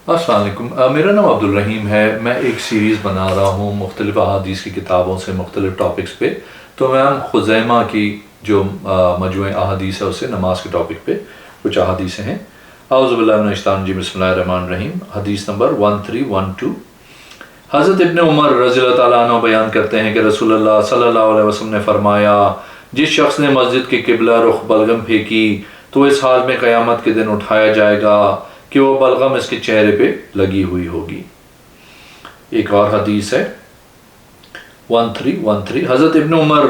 السلام علیکم، میرا نام عبدالرحیم ہے۔ میں ایک سیریز بنا رہا ہوں مختلف احادیث کی کتابوں سے مختلف ٹاپکس پہ۔ تو میں خزیمہ کی جو مجموعہ احادیث ہے اس سے نماز کے ٹاپک پہ کچھ احادیثیں ہیں۔ اعوذ باللہ من الشیطان الرجیم، بسم اللہ الرحمن الرحیم۔ حدیث نمبر 1312۔ حضرت ابن عمر رضی اللہ تعالیٰ عنہ بیان کرتے ہیں کہ رسول اللہ صلی اللہ علیہ وسلم نے فرمایا، جس شخص نے مسجد کی قبلہ رخ بلغم پھینکی تو اس حال میں قیامت کے دن اٹھایا جائے گا کہ وہ بلغم اس کے چہرے پہ لگی ہوئی ہوگی۔ ایک اور حدیث ہے 1313۔ حضرت ابن عمر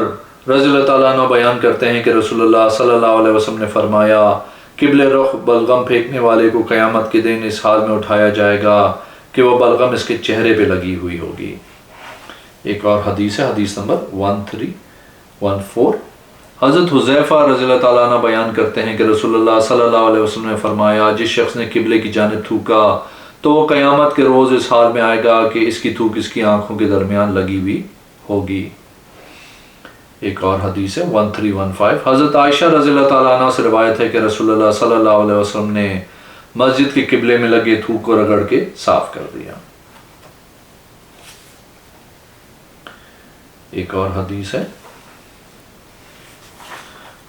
رضی اللہ تعالیٰ عنہ بیان کرتے ہیں کہ رسول اللہ صلی اللہ علیہ وسلم نے فرمایا، قبلہ رخ بلغم پھینکنے والے کو قیامت کے دن اس حال میں اٹھایا جائے گا کہ وہ بلغم اس کے چہرے پہ لگی ہوئی ہوگی۔ ایک اور حدیث ہے، حدیث نمبر 1314۔ حضرت حذیفہ رضی اللہ تعالیٰ عنہ بیان کرتے ہیں کہ رسول اللہ صلی اللہ علیہ وسلم نے فرمایا، جس شخص نے قبلے کی جانب تھوکا تو وہ قیامت کے روز اس حال میں آئے گا کہ اس کی تھوک اس کی آنکھوں کے درمیان لگی ہوئی ہوگی۔ ایک اور حدیث ہے 1315۔ حضرت عائشہ رضی اللہ تعالیٰ عنہ سے روایت ہے کہ رسول اللہ صلی اللہ علیہ وسلم نے مسجد کے قبلے میں لگے تھوک کو رگڑ کے صاف کر دیا۔ ایک اور حدیث ہے،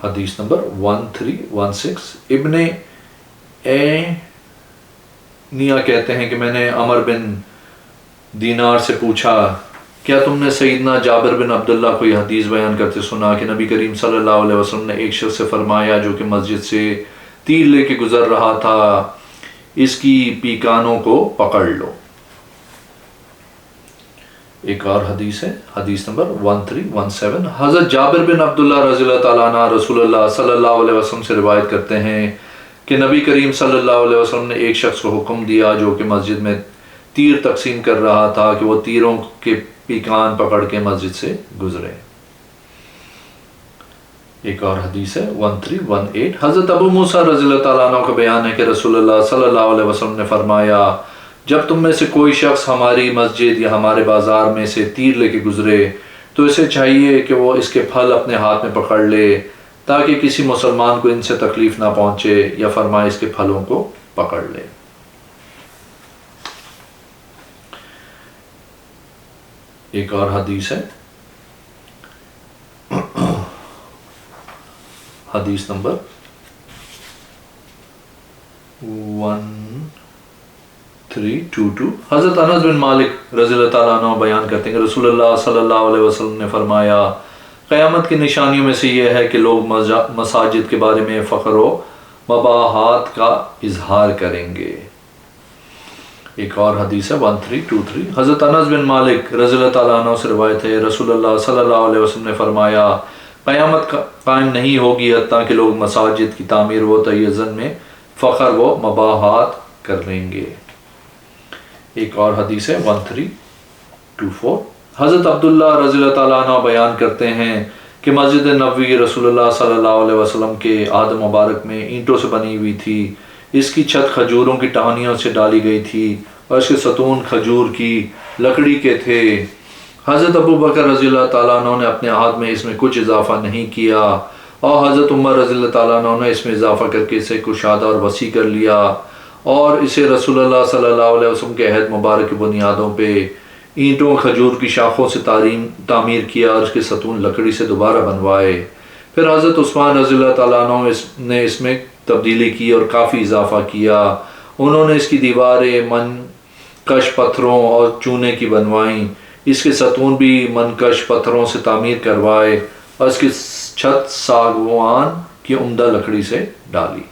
حدیث نمبر 1316۔ ابن اینیا کہتے ہیں کہ میں نے عمر بن دینار سے پوچھا، کیا تم نے سیدنا جابر بن عبداللہ کو یہ حدیث بیان کرتے سنا کہ نبی کریم صلی اللہ علیہ وسلم نے ایک شخص سے فرمایا جو کہ مسجد سے تیر لے کے گزر رہا تھا، اس کی پیکانوں کو پکڑ لو۔ ایک اور حدیث ہے، حدیث نمبر 1317۔ حضرت جابر بن عبداللہ رضی اللہ تعالیٰ عنہ رسول اللہ صلی اللہ علیہ وسلم سے روایت کرتے ہیں کہ نبی کریم صلی اللہ علیہ وسلم نے ایک شخص کو حکم دیا جو کہ مسجد میں تیر تقسیم کر رہا تھا کہ وہ تیروں کے پیکان پکڑ کے مسجد سے گزرے۔ ایک اور حدیث ہے 1318۔ حضرت ابو موسیٰ رضی اللہ تعالیٰ عنہ کا بیان ہے کہ رسول اللہ صلی اللہ علیہ وسلم نے فرمایا، جب تم میں سے کوئی شخص ہماری مسجد یا ہمارے بازار میں سے تیر لے کے گزرے تو اسے چاہیے کہ وہ اس کے پھل اپنے ہاتھ میں پکڑ لے تاکہ کسی مسلمان کو ان سے تکلیف نہ پہنچے، یا فرمائے اس کے پھلوں کو پکڑ لے۔ ایک اور حدیث ہے، حدیث نمبر 1322۔ حضرت انس بن مالک رضی اللہ تعالیٰ عنہ بیان کرتے ہیں کہ رسول اللہ صلی اللہ علیہ وسلم نے فرمایا، قیامت کی نشانیوں میں سے یہ ہے کہ لوگ مساجد کے بارے میں فخر و مباحات کا اظہار کریں گے۔ ایک اور حدیث ہے 1323۔ حضرت انس بن مالک رضی اللہ تعالیٰ عنہ سے روایت ہے، رسول اللہ صلی اللہ علیہ وسلم نے فرمایا، قیامت قائم نہیں ہوگی حتیٰ کہ لوگ مساجد کی تعمیر و تزئین میں فخر و مباحات کر لیں گے۔ ایک اور حدیث ہے 1324۔ حضرت عبداللہ رضی اللہ تعالیٰ عنہ بیان کرتے ہیں کہ مسجد نبوی رسول اللہ صلی اللہ علیہ وسلم کے عہد مبارک میں اینٹوں سے بنی ہوئی تھی، اس کی چھت کھجوروں کی ٹہنیوں سے ڈالی گئی تھی اور اس کے ستون کھجور کی لکڑی کے تھے۔ حضرت ابو بکر رضی اللہ تعالیٰ عنہ نے اپنے عہد میں اس میں کچھ اضافہ نہیں کیا، اور حضرت عمر رضی اللہ تعالیٰ عنہ نے اس میں اضافہ کر کے اسے کشادہ اور وسیع کر لیا، اور اسے رسول اللہ صلی اللہ علیہ وسلم کے عہد مبارک کی بنیادوں پہ اینٹوں کھجور کی شاخوں سے تعمیر کیا اور اس کے ستون لکڑی سے دوبارہ بنوائے۔ پھر حضرت عثمان رضی اللہ تعالیٰ عنہ نے اس میں تبدیلی کی اور کافی اضافہ کیا، انہوں نے اس کی دیواریں منقش پتھروں اور چونے کی بنوائیں، اس کے ستون بھی منقش پتھروں سے تعمیر کروائے، اور اس کی چھت ساگوان کی عمدہ لکڑی سے ڈالی۔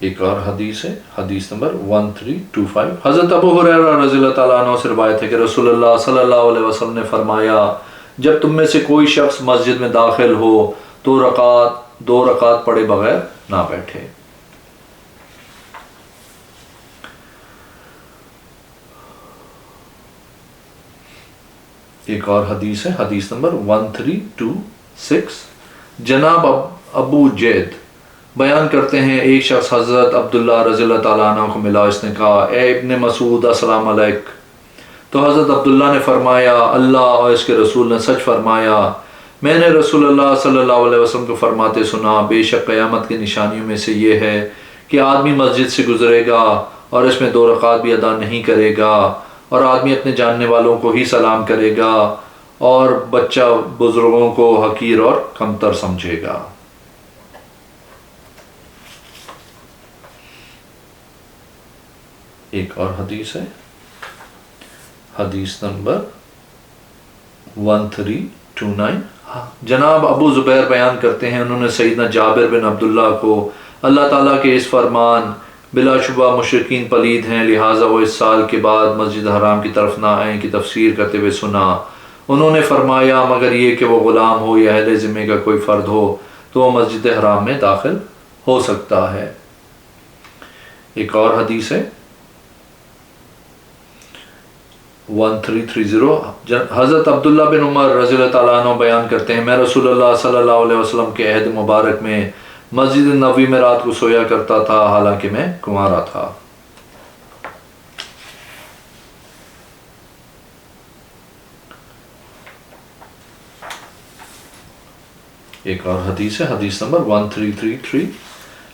ایک اور حدیث ہے، حدیث نمبر 1325۔ حضرت ابو ہریرہ رضی اللہ تعالیٰ عنہ سے روایت ہے کہ رسول اللہ صلی اللہ علیہ وسلم نے فرمایا، جب تم میں سے کوئی شخص مسجد میں داخل ہو تو دو رکعت پڑھے بغیر نہ بیٹھے۔ ایک اور حدیث ہے، حدیث نمبر 1326۔ جناب ابو جید بیان کرتے ہیں، ایک شخص حضرت عبداللہ رضی اللہ تعالیٰ عنہ کو ملا، اس نے کہا، اے ابن مسعود السلام علیک۔ تو حضرت عبداللہ نے فرمایا، اللہ اور اس کے رسول نے سچ فرمایا، میں نے رسول اللہ صلی اللہ علیہ وسلم کو فرماتے سنا، بے شک قیامت کی نشانیوں میں سے یہ ہے کہ آدمی مسجد سے گزرے گا اور اس میں 2 رکعت بھی ادا نہیں کرے گا، اور آدمی اپنے جاننے والوں کو ہی سلام کرے گا، اور بچہ بزرگوں کو حقیر اور کمتر سمجھے گا۔ ایک اور حدیث ہے، حدیث نمبر 1329۔ جناب ابو زبیر بیان کرتے ہیں، انہوں نے سیدنا جابر بن عبداللہ کو اللہ تعالیٰ کے اس فرمان بلا شبہ مشرکین پلید ہیں لہٰذا وہ اس سال کے بعد مسجد حرام کی طرف نہ آئیں کی تفسیر کرتے ہوئے سنا۔ انہوں نے فرمایا مگر یہ کہ وہ غلام ہو یا اہل ذمے کا کوئی فرد ہو تو وہ مسجد حرام میں داخل ہو سکتا ہے۔ ایک اور حدیث ہے 1330۔ حضرت عبداللہ بن عمر رضی اللہ تعالیٰ عنہ بیان کرتے ہیں، میں رسول اللہ صلی اللہ علیہ وسلم کے عہد مبارک میں مسجد نبوی میں رات کو سویا کرتا تھا حالانکہ میں کنوارا تھا۔ ایک اور حدیث ہے، حدیث نمبر 1333۔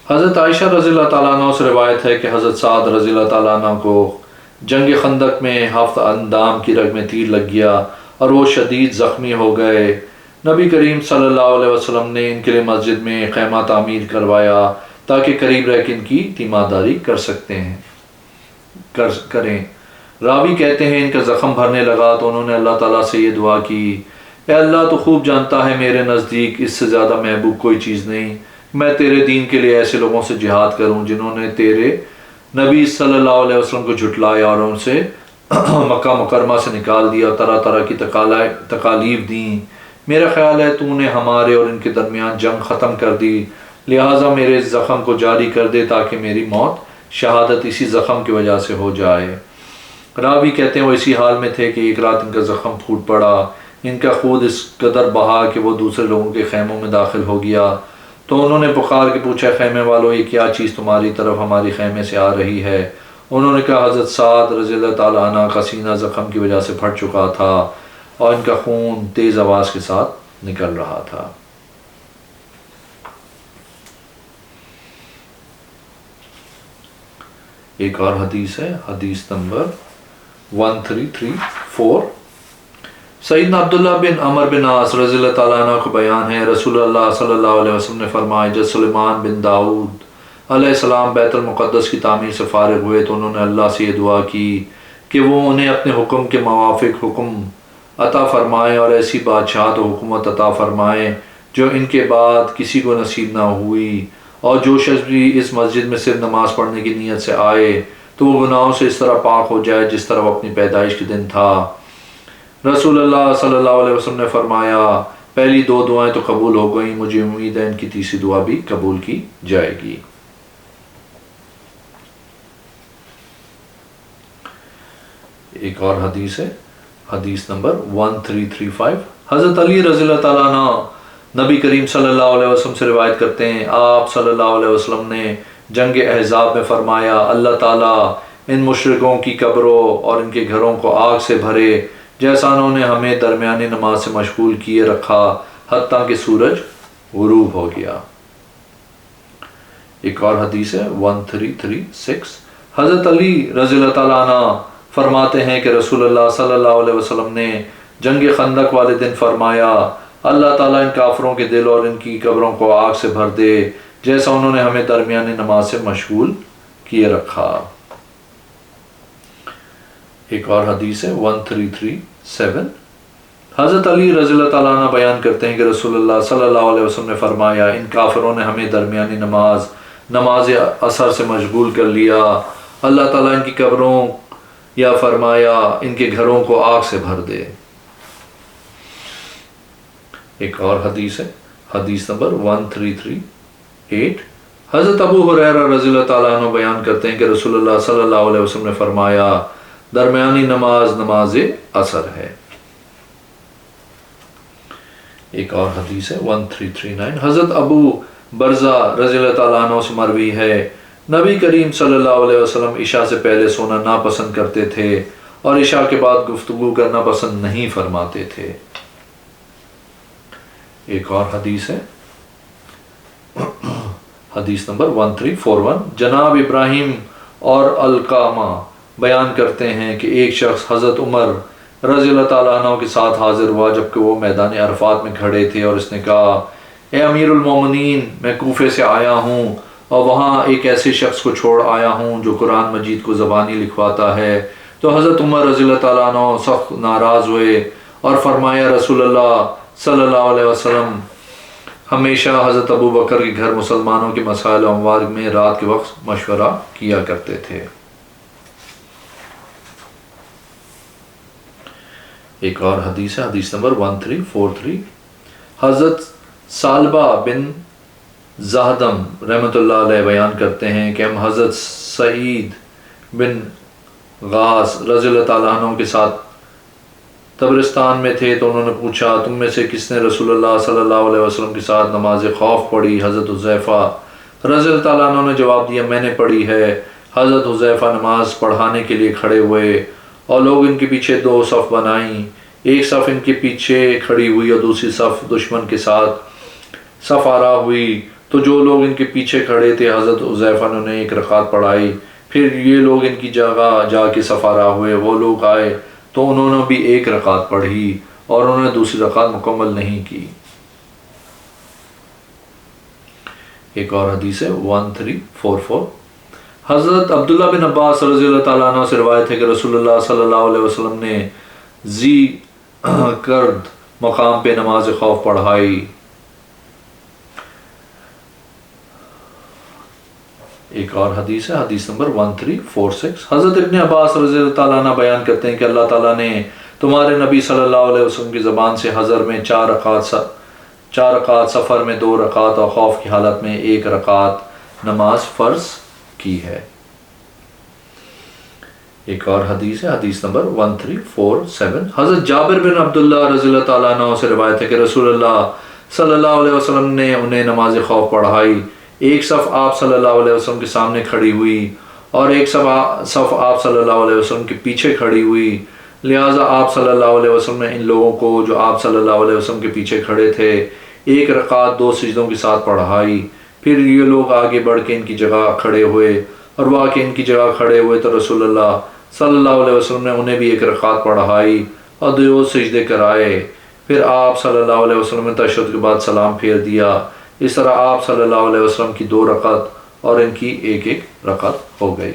حضرت عائشہ رضی اللہ تعالیٰ عنہ سے روایت ہے کہ حضرت سعد رضی اللہ تعالیٰ عنہ کو جنگ خندق میں 7 اندام کی رگ میں تیر لگ گیا اور وہ شدید زخمی ہو گئے۔ نبی کریم صلی اللہ علیہ وسلم نے ان کے لیے مسجد میں خیمہ تعمیر کروایا تاکہ قریب رہ کے ان کی تیمارداری کریں۔ راوی کہتے ہیں ان کا زخم بھرنے لگا تو انہوں نے اللہ تعالیٰ سے یہ دعا کی، اے اللہ تو خوب جانتا ہے میرے نزدیک اس سے زیادہ محبوب کوئی چیز نہیں، میں تیرے دین کے لیے ایسے لوگوں سے جہاد کروں جنہوں نے تیرے نبی صلی اللہ علیہ وسلم کو جھٹلایا اور ان سے مکہ مکرمہ سے نکال دیا اور طرح طرح کی تکالیف دیں۔ میرا خیال ہے تو نے ہمارے اور ان کے درمیان جنگ ختم کر دی، لہٰذا میرے اس زخم کو جاری کر دے تاکہ میری موت شہادت اسی زخم کی وجہ سے ہو جائے۔ راوی کہتے ہیں وہ اسی حال میں تھے کہ ایک رات ان کا زخم پھوٹ پڑا، ان کا خون اس قدر بہا کہ وہ دوسرے لوگوں کے خیموں میں داخل ہو گیا، تو انہوں نے پکار کے پوچھا خیمے والوں یہ کیا چیز تمہاری طرف ہماری خیمے سے آ رہی ہے؟ انہوں نے کہا حضرت سعد رضی اللہ تعالیٰ عنہ کا سینہ زخم کی وجہ سے پھٹ چکا تھا اور ان کا خون تیز آواز کے ساتھ نکل رہا تھا۔ ایک اور حدیث ہے، حدیث نمبر 1334۔ سیدنا عبداللہ بن عمر بن عاص رضی اللہ تعالیٰ عنہ کو بیان ہے رسول اللہ صلی اللہ علیہ وسلم نے فرمایا جب سلیمان بن داؤد علیہ السلام بیت المقدس کی تعمیر سے فارغ ہوئے تو انہوں نے اللہ سے یہ دعا کی کہ وہ انہیں اپنے حکم کے موافق حکم عطا فرمائے اور ایسی بادشاہت و حکومت عطا فرمائے جو ان کے بعد کسی کو نصیب نہ ہوئی، اور جو شخص بھی اس مسجد میں صرف نماز پڑھنے کی نیت سے آئے تو وہ گناہوں سے اس طرح پاک ہو جائے جس طرح وہ اپنی پیدائش کے دن تھا۔ رسول اللہ صلی اللہ علیہ وسلم نے فرمایا پہلی 2 دعائیں تو قبول ہو گئیں، مجھے امید ہے ان کی تیسری دعا بھی قبول کی جائے گی۔ ایک اور حدیث ہے، حدیث نمبر 1335۔ حضرت علی رضی اللہ تعالیٰ عنہ نبی کریم صلی اللہ علیہ وسلم سے روایت کرتے ہیں آپ صلی اللہ علیہ وسلم نے جنگ احزاب میں فرمایا اللہ تعالیٰ ان مشرکوں کی قبروں اور ان کے گھروں کو آگ سے بھرے جیسا انہوں نے ہمیں درمیانی نماز سے مشغول کیے رکھا حتیٰ کہ سورج غروب ہو گیا۔ ایک اور حدیث ہے 1336۔ حضرت علی رضی اللہ تعالیٰ عنہ فرماتے ہیں کہ رسول اللہ صلی اللہ علیہ وسلم نے جنگ خندق والے دن فرمایا اللہ تعالیٰ ان کافروں کے دل اور ان کی قبروں کو آگ سے بھر دے جیسا انہوں نے ہمیں درمیانی نماز سے مشغول کیے رکھا۔ ایک اور حدیث ہے 1337۔ حضرت علی رضی اللہ تعالیٰ عنہ بیان کرتے ہیں کہ رسول اللہ صلی اللہ علیہ وسلم نے فرمایا ان کافروں نے ہمیں درمیانی نماز عصر سے مشغول کر لیا، اللہ تعالیٰ ان کی قبروں یا فرمایا ان کے گھروں کو آگ سے بھر دے۔ ایک اور حدیث ہے، حدیث نمبر 1338۔ حضرت ابو ہریرہ رضی اللہ تعالیٰ عنہ بیان کرتے ہیں کہ رسول اللہ صلی اللہ علیہ وسلم نے فرمایا درمیانی نماز عصر ہے۔ ایک اور حدیث ہے 1339۔ حضرت ابو برزہ رضی اللہ تعالیٰ عنہ سے مروی ہے نبی کریم صلی اللہ علیہ وسلم عشاء سے پہلے سونا ناپسند کرتے تھے اور عشاء کے بعد گفتگو کرنا پسند نہیں فرماتے تھے۔ ایک اور حدیث ہے حدیث نمبر 1341 جناب ابراہیم اور القامہ بیان کرتے ہیں کہ ایک شخص حضرت عمر رضی اللہ تعالیٰ عنہ کے ساتھ حاضر ہوا جبکہ وہ میدان عرفات میں کھڑے تھے، اور اس نے کہا اے امیر المومنین، میں کوفے سے آیا ہوں اور وہاں ایک ایسے شخص کو چھوڑ آیا ہوں جو قرآن مجید کو زبانی لکھواتا ہے۔ تو حضرت عمر رضی اللہ تعالیٰ عنہ سخت ناراض ہوئے اور فرمایا رسول اللہ صلی اللہ علیہ وسلم ہمیشہ حضرت ابو بکر کے گھر مسلمانوں کے مسائل و امور میں رات کے وقت مشورہ کیا کرتے تھے۔ ایک اور حدیث ہے، حدیث نمبر 1343 حضرت ثعلبہ بن زہدم رحمۃ اللہ علیہ بیان کرتے ہیں کہ ہم حضرت سعید بن غاث رضی اللہ تعالیٰ عنہ کے ساتھ تبرستان میں تھے، تو انہوں نے پوچھا تم میں سے کس نے رسول اللہ صلی اللہ علیہ وسلم کے ساتھ نماز خوف پڑھی؟ حضرت حذیفہ رضی اللہ تعالیٰ عنہ نے جواب دیا میں نے پڑھی ہے۔ حضرت حذیفہ نماز پڑھانے کے لیے کھڑے ہوئے اور لوگ ان کے پیچھے دو صف بنائیں، ایک صف ان کے پیچھے کھڑی ہوئی اور دوسری صف دشمن کے ساتھ صف آرا ہوئی، تو جو لوگ ان کے پیچھے کھڑے تھے حضرت حذیفہ نے ایک رکعت پڑھائی، پھر یہ لوگ ان کی جگہ جا کے صف آرا ہوئے، وہ لوگ آئے تو انہوں نے بھی ایک رکعت پڑھی اور انہوں نے دوسری رکعت مکمل نہیں کی۔ ایک اور حدیث ہے 1344 حضرت عبداللہ بن عباس رضی اللہ تعالیٰ عنہ سے روایت ہے کہ رسول اللہ صلی اللہ علیہ وسلم نے ذی کرد مقام پہ نماز خوف پڑھائی۔ ایک اور حدیث ہے، حدیث نمبر 1346 حضرت ابن عباس رضی اللہ تعالیٰ عنہ بیان کرتے ہیں کہ اللہ تعالیٰ نے تمہارے نبی صلی اللہ علیہ وسلم کی زبان سے حضر میں 4 رکعت، سفر میں 2 رکعت اور خوف کی حالت میں 1 رکعت نماز فرض کی ہے۔ ایک اور حدیث ہے، حدیث نمبر 1347 حضرت جابر بن عبداللہ رضی اللہ تعالیٰ عنہ سے روایت ہے کہ رسول اللہ صلی اللہ علیہ وسلم نے انہیں نماز خوف پڑھائی، ایک صف آپ صلی اللہ علیہ وسلم کے سامنے کھڑی ہوئی اور ایک صف آپ صلی اللہ علیہ وسلم کے پیچھے کھڑی ہوئی، لہٰذا آپ صلی اللہ علیہ وسلم نے ان لوگوں کو جو آپ صلی اللہ علیہ وسلم کے پیچھے کھڑے تھے 1 رکعت 2 سجدوں کے ساتھ پڑھائی، پھر یہ لوگ آگے بڑھ کے ان کی جگہ کھڑے ہوئے اور وہ آ کے ان کی جگہ کھڑے ہوئے تو رسول اللہ صلی اللہ علیہ وسلم نے انہیں بھی 1 رکعت پڑھائی اور 2 سجدے کرائے، پھر آپ صلی اللہ علیہ وسلم نے تشہد کے بعد سلام پھیر دیا۔ اس طرح آپ صلی اللہ علیہ وسلم کی 2 رکعت اور ان کی 1 رکعت ہو گئی۔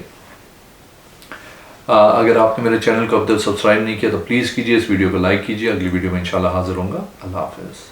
اگر آپ نے میرے چینل کو اب تک سبسکرائب نہیں کیا تو پلیز کیجیے، اس ویڈیو کو لائک کیجیے۔ اگلی ویڈیو میں انشاءاللہ حاضر ہوں گا۔ اللہ حافظ۔